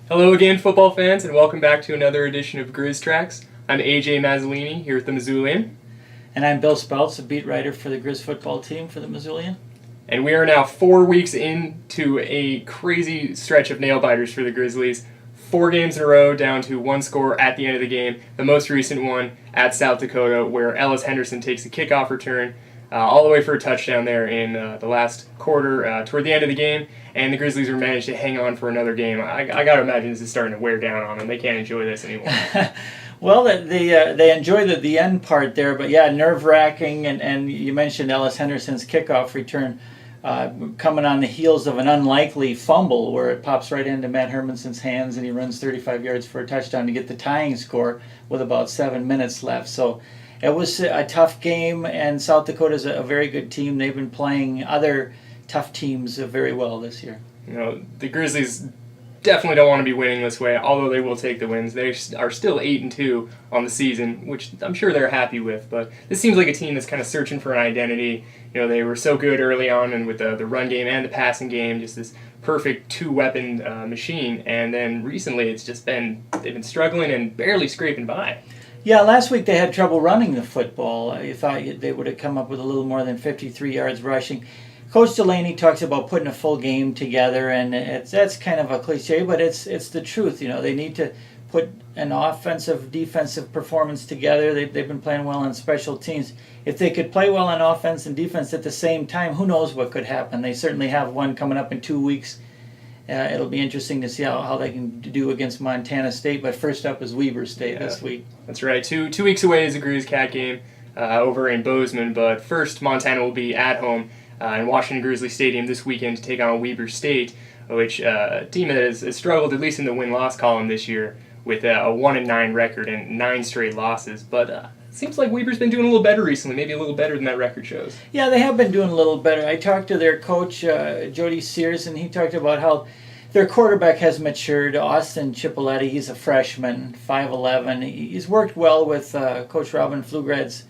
Hello again, football fans, and welcome back to another edition of Griz Tracks. I'm AJ Mazzolini here at the Missoulian. And I'm Bill Speltz, a beat writer for the Griz football team for the Missoulian. And we are now 4 weeks into a crazy stretch of nail-biters for the Grizzlies. 4 games in a row down to one score at the end of the game. The most recent one at South Dakota, where Ellis Henderson takes a kickoff return all the way for a touchdown there in the last quarter toward the end of the game. And the Grizzlies were managed to hang on for another game. I got to imagine this is starting to wear down on them. They can't enjoy this anymore. Well, they enjoy the end part there, but yeah, nerve-wracking. And you mentioned Ellis Henderson's kickoff return coming on the heels of an unlikely fumble where it pops right into Matt Hermanson's hands and he runs 35 yards for a touchdown to get the tying score with about 7 minutes left. So it was a tough game, and South Dakota's a very good team. They've been playing other tough teams very well this year. You know, the Grizzlies definitely don't want to be winning this way, although they will take the wins. They are still 8-2 on the season, which I'm sure they're happy with. But this seems like a team that's kind of searching for an identity. You know, they were so good early on, and with the run game and the passing game, just this perfect two-weapon machine. And then recently, it's just been they've been struggling and barely scraping by. Yeah, last week they had trouble running the football. You thought they would have come up with a little more than 53 yards rushing. Coach Delaney talks about putting a full game together, and that's kind of a cliche, but it's the truth. You know, they need to put an offensive, defensive performance together. They've been playing well on special teams. If they could play well on offense and defense at the same time, who knows what could happen. They certainly have one coming up in 2 weeks. It'll be interesting to see how they can do against Montana State, but first up is Weber State this week. That's right. Two weeks away is a Griz Cat game over in Bozeman, but first Montana will be at home in Washington Grizzly Stadium this weekend to take on Weber State, which a team that has struggled at least in the win-loss column this year with a 1-9 record and 9 straight losses. But it seems like Weber's been doing a little better recently, maybe a little better than that record shows. Yeah, they have been doing a little better. I talked to their coach, Jody Sears, and he talked about how their quarterback has matured. Austin Chipoletti, he's a freshman, 5'11". He's worked well with Coach Robin Pflugrad's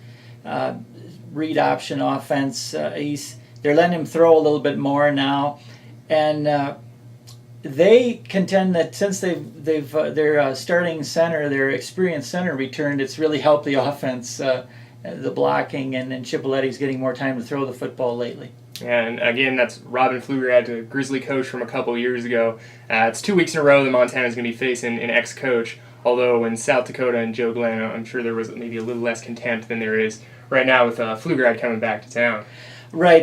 read option offense. They're letting him throw a little bit more now, and they contend that since their starting center, their experienced center returned, it's really helped the offense, the blocking, and Chipoletti's getting more time to throw the football lately. And again, that's Robin Pflugrad, a Grizzly coach from a couple years ago. It's 2 weeks in a row that Montana's going to be facing an ex-coach, although in South Dakota and Joe Glenn, I'm sure there was maybe a little less contempt than there is right now with Pflugrad coming back to town. Right,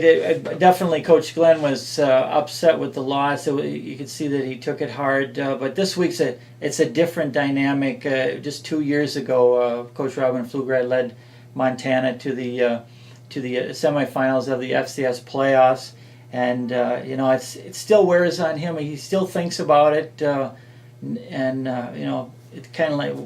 definitely Coach Glenn was upset with the loss. You could see that he took it hard, but this week's it's a different dynamic. Just 2 years ago, Coach Robin Pflugrad led Montana to the semifinals of the FCS playoffs, and it still wears on him. He still thinks about it, and it's kind of like,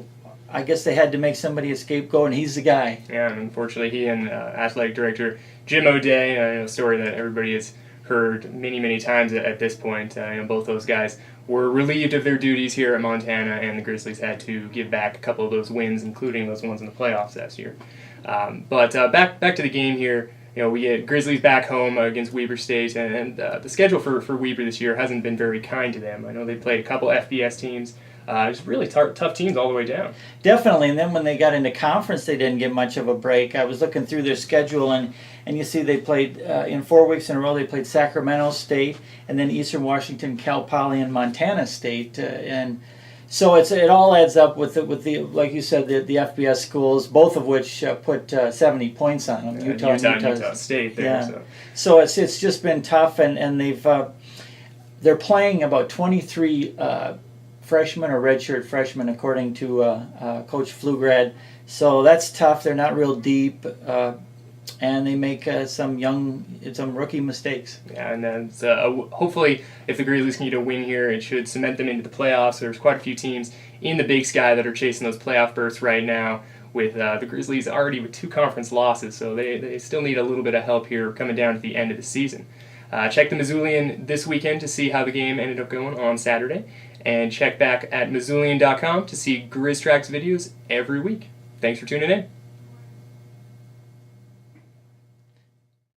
I guess they had to make somebody a scapegoat, and he's the guy. Yeah, and unfortunately, he and athletic director Jim O'Day, a story that everybody has heard many times at this point. Both those guys were relieved of their duties here at Montana, and the Grizzlies had to give back a couple of those wins, including those ones in the playoffs last year. But back to the game here. We get Grizzlies back home against Weber State, and the schedule for Weber this year hasn't been very kind to them. I know they played a couple FBS teams. Just really tough teams all the way down. Definitely, and then when they got into conference, they didn't get much of a break. I was looking through their schedule, and you see they played, in 4 weeks in a row, they played Sacramento State, and then Eastern Washington, Cal Poly, and Montana State. And so it all adds up with the like you said, the FBS schools, both of which put 70 points on them. Utah State there. Yeah. So it's just been tough, and they're playing about 23 freshmen or redshirt freshmen, according to Coach Pflugrad. So that's tough. They're not real deep, and they make some rookie mistakes. Yeah, and then hopefully, if the Grizzlies can get a win here, it should cement them into the playoffs. There's quite a few teams in the Big Sky that are chasing those playoff berths right now, with the Grizzlies already with 2 conference losses, so they still need a little bit of help here coming down to the end of the season. Check the Missoulian this weekend to see how the game ended up going on Saturday, and check back at Missoulian.com to see Griz Tracks videos every week. Thanks for tuning in.